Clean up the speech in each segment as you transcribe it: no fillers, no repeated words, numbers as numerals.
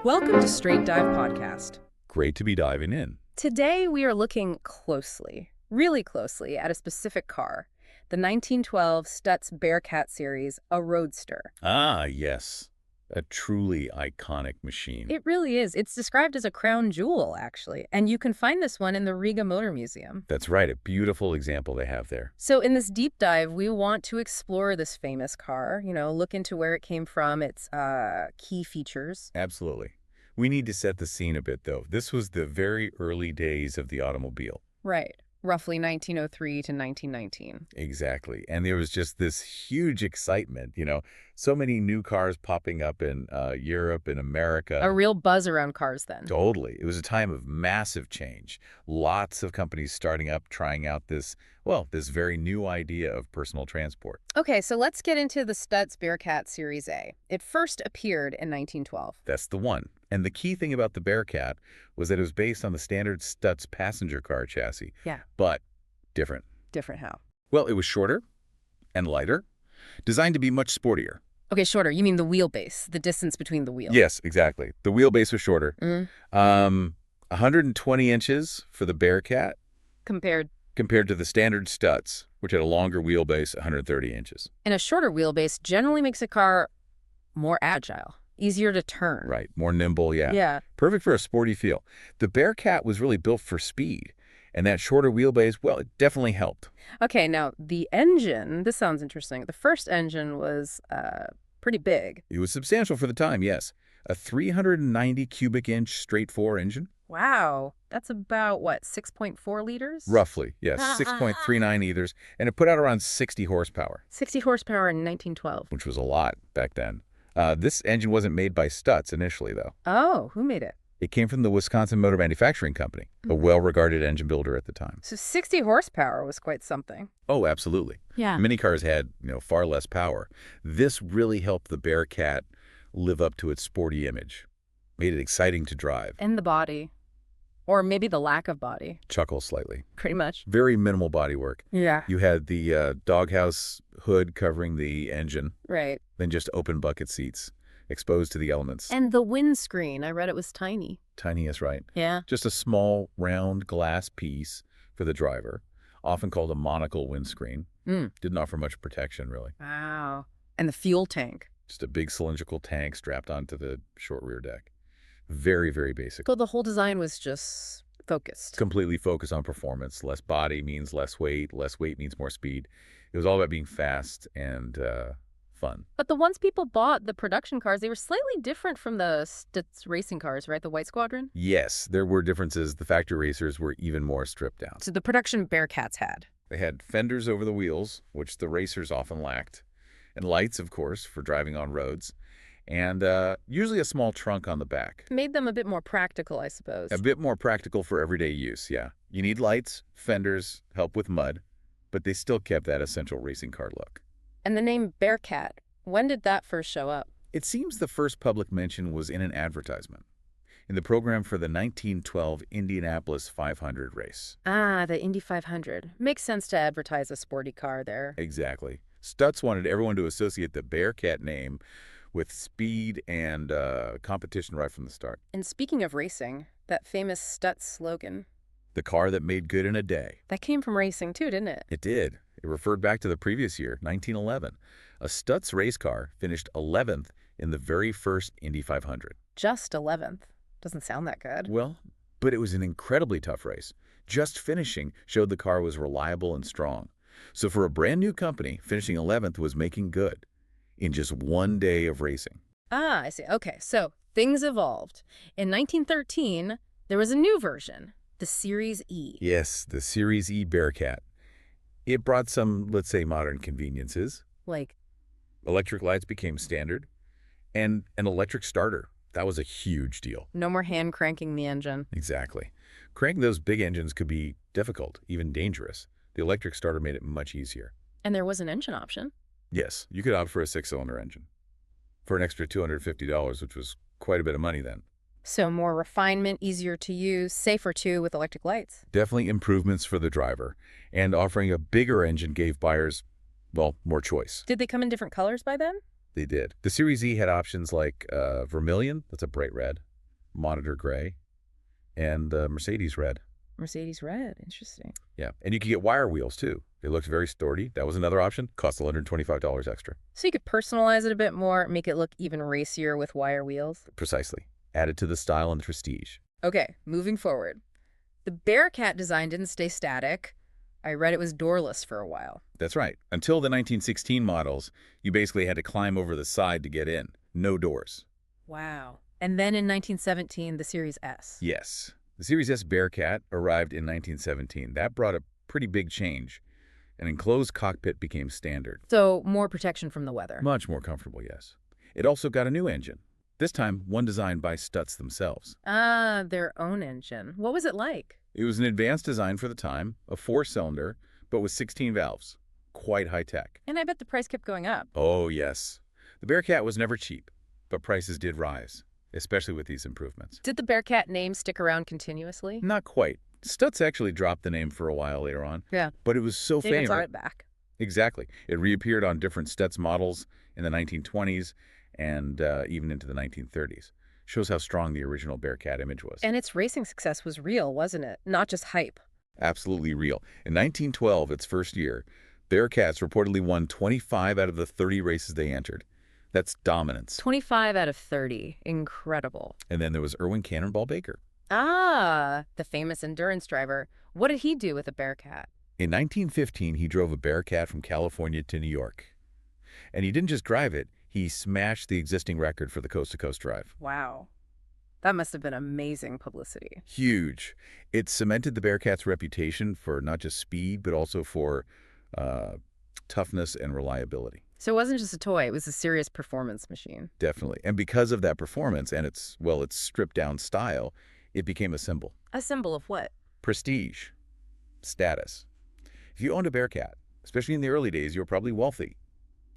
Welcome to Straight Dive Podcast. Great to be diving in. Today we are looking closely, really closely, at a specific car, the 1912 Stutz Bearcat series, a Roadster. Ah, yes. A truly iconic machine. It really is. It's described as a crown jewel, actually, and you can find this one in the Riga Motor Museum. That's right, a beautiful example they have there. So in this deep dive, we want to explore this famous car, look into where it came from, its key features. Absolutely. We need to set the scene a bit, though. This was the very early days of the automobile. Right. Roughly 1903 to 1919. Exactly. And there was just this huge excitement, so many new cars popping up in Europe and America. A real buzz around cars then. Totally. It was a time of massive change. Lots of companies starting up, trying out this very new idea of personal transport. Okay, so let's get into the Stutz Bearcat Series A. It first appeared in 1912. That's the one. And the key thing about the Bearcat was that it was based on the standard Stutz passenger car chassis. Yeah. But different. Different how? Well, it was shorter and lighter, designed to be much sportier. Okay, shorter. You mean the wheelbase, the distance between the wheels. Yes, exactly. The wheelbase was shorter. 120 inches for the Bearcat Compared. compared to the standard Stutz, which had a longer wheelbase, 130 inches. And a shorter wheelbase generally makes a car more agile, easier to turn. Right, more nimble, yeah. Yeah. Perfect for a sporty feel. The Bearcat was really built for speed, and that shorter wheelbase, well, it definitely helped. Okay, now the engine, this sounds interesting. The first engine was pretty big. It was substantial for the time, yes. A 390 cubic inch straight-four engine. Wow. That's about, what, 6.4 liters? Roughly, yes. 6.39 liters, and it put out around 60 horsepower. 60 horsepower in 1912. Which was a lot back then. This engine wasn't made by Stutz initially, though. Oh, who made it? It came from the Wisconsin Motor Manufacturing Company, a well-regarded engine builder at the time. So 60 horsepower was quite something. Oh, absolutely. Yeah. Many cars had, far less power. This really helped the Bearcat live up to its sporty image. Made it exciting to drive. And the body. Or maybe the lack of body. Chuckle slightly. Pretty much. Very minimal body work. Yeah. You had the doghouse hood covering the engine, Right. then just open bucket seats, exposed to the elements. And the windscreen, I read it was tiny. Tiny is right. Yeah. Just a small, round glass piece for the driver, often called a monocle windscreen. Didn't offer much protection, really. Wow. And the fuel tank. Just a big cylindrical tank strapped onto the short rear deck. Very, very basic. So the whole design was just focused. Completely focused on performance. Less body means less weight means more speed. It was all about being fast and fun. But the ones people bought, the production cars, they were slightly different from the Stutz racing cars, right? The White Squadron? Yes, there were differences. The factory racers were even more stripped down. So the production Bearcats had. They had fenders over the wheels, which the racers often lacked, and lights, of course, for driving on roads, and usually a small trunk on the back. Made them a bit more practical, I suppose. A bit more practical for everyday use, yeah. You need lights, fenders, help with mud, but they still kept that essential racing car look. And the name Bearcat, when did that first show up? It seems the first public mention was in an advertisement, in the program for the 1912 Indianapolis 500 race. Ah, the Indy 500. Makes sense to advertise a sporty car there. Exactly. Stutz wanted everyone to associate the Bearcat name with speed and competition right from the start. And speaking of racing, that famous Stutz slogan, The car that made good in a day. that came from racing too, didn't it? It did. It referred back to the previous year, 1911. A Stutz race car finished 11th in the very first Indy 500. Just 11th. Doesn't sound that good. Well, but it was an incredibly tough race. Just finishing showed the car was reliable and strong. So for a brand new company, finishing 11th was making good in just one day of racing. Ah, I see. Okay, so things evolved. In 1913, there was a new version, the Series E. Yes, the Series E Bearcat. It brought some, let's say, modern conveniences. Like, Electric lights became standard, and an electric starter. That was a huge deal. no more hand cranking the engine. Exactly. Cranking those big engines could be difficult, even dangerous. The electric starter made it much easier. And there was an engine option. Yes, you could opt for a six-cylinder engine for an extra $250, which was quite a bit of money then. So more refinement, easier to use, safer too with electric lights. Definitely improvements for the driver, and offering a bigger engine gave buyers, well, more choice. Did they come in different colors by then? They did. The Series E had options like vermilion, that's a bright red, Monitor gray, and Mercedes red. Mercedes red. Interesting. Yeah, and you could get wire wheels, too. They looked very sturdy. That was another option. Cost $125 extra. So you could personalize it a bit more, make it look even racier with wire wheels. Precisely. Added to the style and the prestige. Okay, moving forward. The Bearcat design didn't stay static. I read it was doorless for a while. That's right. Until the 1916 models, you basically had to climb over the side to get in. No doors. Wow. And then in 1917, the Series S. Yes. The Series S Bearcat arrived in 1917. That brought a pretty big change. An enclosed cockpit became standard. So more protection from the weather. Much more comfortable, yes. It also got a new engine. This time, one designed by Stutz themselves. Ah, their own engine. What was it like? It was an advanced design for the time, a 4-cylinder, but with 16 valves. Quite high-tech. And I bet the price kept going up. Oh, yes. The Bearcat was never cheap, but prices did rise, especially with these improvements. Did the Bearcat name stick around continuously? Not quite. Stutz actually dropped the name for a while later on. Yeah. But it was so They even famous. brought it back. Exactly. It reappeared on different Stutz models in the 1920s and even into the 1930s. Shows how strong the original Bearcat image was. And its racing success was real, wasn't it? Not just hype. Absolutely real. In 1912, its first year, Bearcats reportedly won 25 out of the 30 races they entered. That's dominance. 25 out of 30. Incredible. And then there was Irwin Cannonball Baker. Ah, the famous endurance driver. What did he do with a Bearcat? In 1915, he drove a Bearcat from California to New York. And he didn't just drive it, he smashed the existing record for the coast-to-coast drive. Wow. That must have been amazing publicity. Huge. It cemented the Bearcat's reputation for not just speed, but also for toughness and reliability. So it wasn't just a toy, it was a serious performance machine. Definitely. And because of that performance and its stripped-down style, it became a symbol. A symbol of what? Prestige. Status. If you owned a Bearcat, especially in the early days, you were probably wealthy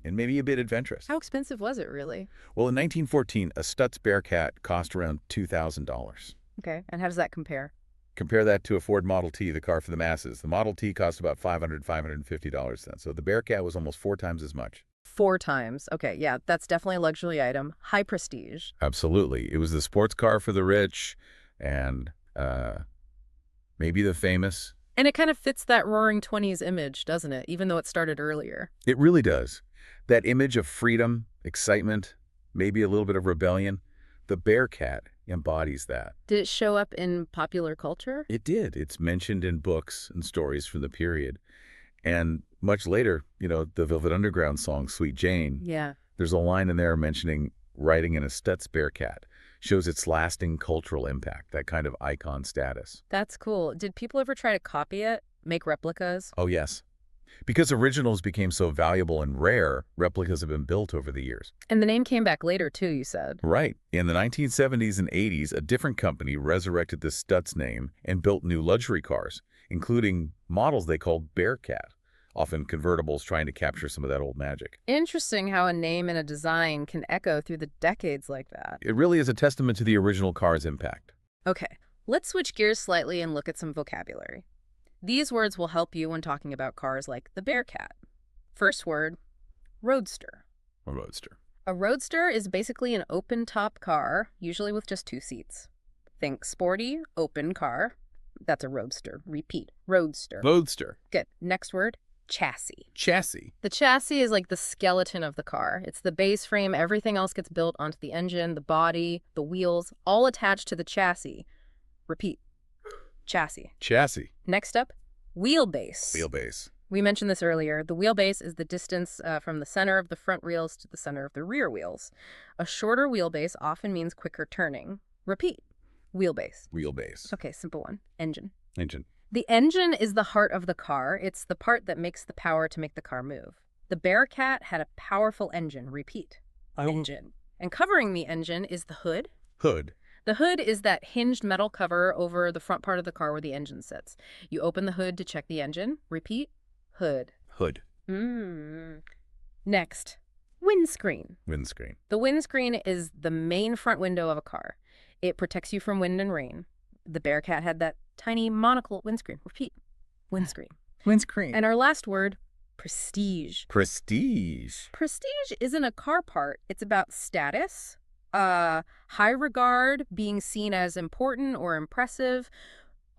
and maybe a bit adventurous. How expensive was it, really? Well, in 1914, a Stutz Bearcat cost around $2,000. Okay, and how does that compare? Compare that to a Ford Model T, the car for the masses. The Model T cost about $500, $550 then. So the Bearcat was almost 4 times as much. 4 times. Okay, yeah, that's definitely a luxury item. High prestige. Absolutely. It was the sports car for the rich and maybe the famous. And it kind of fits that Roaring Twenties image, doesn't it? Even though it started earlier. It really does. That image of freedom, excitement, maybe a little bit of rebellion. The Bearcat embodies that. Did it show up in popular culture? It did. It's mentioned in books and stories from the period. And much later, the Velvet Underground song, Sweet Jane, Yeah. there's a line in there mentioning riding in a Stutz Bearcat. Shows its lasting cultural impact, that kind of icon status. That's cool. Did people ever try to copy it? Make replicas? Oh, yes. Because originals became so valuable and rare, replicas have been built over the years. And the name came back later, too, you said. Right. In the 1970s and 80s, a different company resurrected the Stutz name and built new luxury cars, including models they called Bearcat, often convertibles trying to capture some of that old magic. Interesting how a name and a design can echo through the decades like that. It really is a testament to the original car's impact. Okay, let's switch gears slightly and look at some vocabulary. These words will help you when talking about cars like the Bearcat. First word, Roadster. A Roadster. A Roadster is basically an open-top car, usually with just 2 seats. Think sporty, open car. That's a Roadster. Repeat, Roadster. Roadster. Good. Next word, chassis. Chassis. The chassis is like the skeleton of the car. It's the base frame. Everything else gets built onto the engine, the body, the wheels, all attached to the chassis. Repeat, chassis. Chassis. Next up, wheelbase. Wheelbase. We mentioned this earlier. The wheelbase is the distance from the center of the front wheels to the center of the rear wheels. A shorter wheelbase often means quicker turning. Repeat, wheelbase. Wheelbase. Okay, simple one. Engine. Engine. The engine is the heart of the car. It's the part that makes the power to make the car move. The Bearcat had a powerful engine. Repeat, engine. And covering the engine is the hood. Hood. The hood is that hinged metal cover over the front part of the car where the engine sits. You open the hood to check the engine. Repeat, hood. Hood. Next, windscreen. Windscreen. The windscreen is the main front window of a car. It protects you from wind and rain. The Bearcat had that tiny monocle windscreen. Repeat, windscreen. Windscreen. And our last word, prestige. Prestige. Prestige isn't a car part. It's about status, High regard, being seen as important or impressive.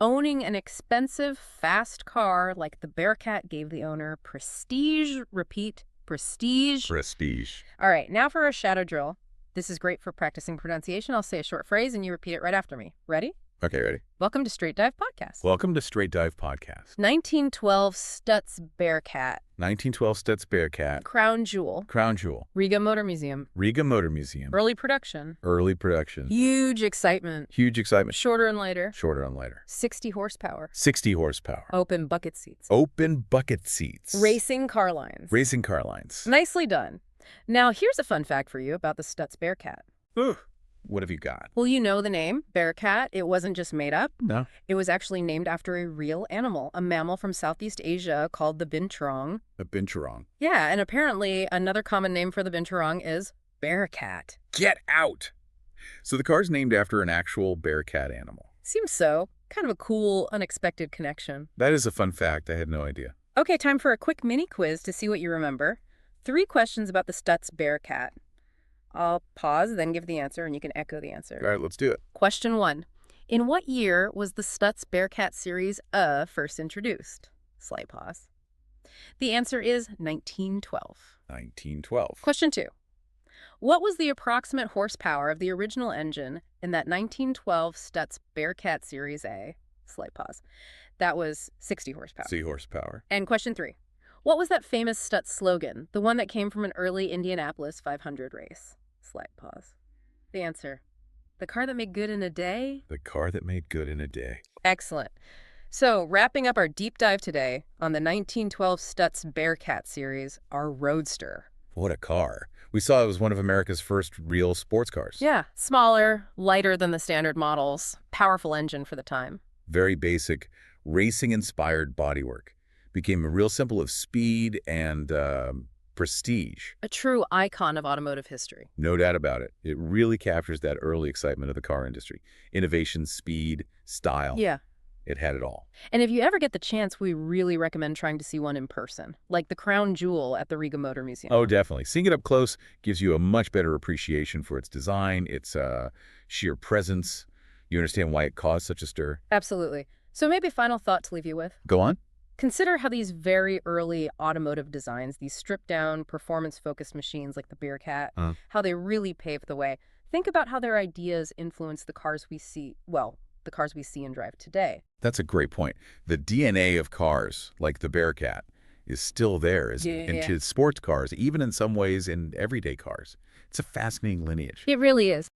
Owning an expensive, fast car like the Bearcat gave the owner prestige. Repeat, prestige. Prestige. All right, now for a shadow drill. This is great for practicing pronunciation. I'll say a short phrase and you repeat it right after me. Ready? Okay, ready. Welcome to Straight Dive Podcast. Welcome to Straight Dive Podcast. 1912 Stutz Bearcat. 1912 Stutz Bearcat. Crown Jewel. Crown Jewel. Riga Motor Museum. Riga Motor Museum. Early production. Early production. Huge excitement. Huge excitement. Shorter and lighter. Shorter and lighter. 60 horsepower. 60 horsepower. Open bucket seats. Open bucket seats. Racing car lines. Racing car lines. Nicely done. Now, here's a fun fact for you about the Stutz Bearcat. Ugh. What have you got? Well, you know the name, Bearcat. It wasn't just made up. No. It was actually named after a real animal, a mammal from Southeast Asia called the binturong. A binturong. Yeah, and apparently another common name for the binturong is bearcat. Get out! So the car's named after an actual bearcat animal. Seems so. Kind of a cool, unexpected connection. That is a fun fact. I had no idea. Okay, time for a quick mini quiz to see what you remember. 3 questions about the Stutz Bearcat. I'll pause, then give the answer, and you can echo the answer. All right, let's do it. Question 1. In what year was the Stutz Bearcat Series first introduced? Slight pause. The answer is 1912. 1912. Question 2. What was the approximate horsepower of the original engine in that 1912 Stutz Bearcat Series A? Slight pause. That was 60 horsepower. 60 horsepower. And question 3. What was that famous Stutz slogan, the one that came from an early Indianapolis 500 race? Slight pause. The answer. The car that made good in a day? The car that made good in a day. Excellent. So, wrapping up our deep dive today on the 1912 Stutz Bearcat series, our Roadster. What a car. We saw it was one of America's first real sports cars. Yeah, smaller, lighter than the standard models, powerful engine for the time. Very basic, racing-inspired bodywork. Became a real symbol of speed and prestige. A true icon of automotive history. No doubt about it. It really captures that early excitement of the car industry. Innovation, speed, style. Yeah. It had it all. And if you ever get the chance, we really recommend trying to see one in person, like the crown jewel at the Riga Motor Museum. Oh, definitely. Seeing it up close gives you a much better appreciation for its design, its sheer presence. You understand why it caused such a stir. Absolutely. So maybe final thought to leave you with. Go on. Consider how these very early automotive designs, these stripped-down, performance-focused machines like the Bearcat, how they really paved the way. Think about how their ideas influence the cars we see, the cars we see and drive today. That's a great point. The DNA of cars, like the Bearcat, is still there into sports cars, even in some ways in everyday cars. It's a fascinating lineage. It really is.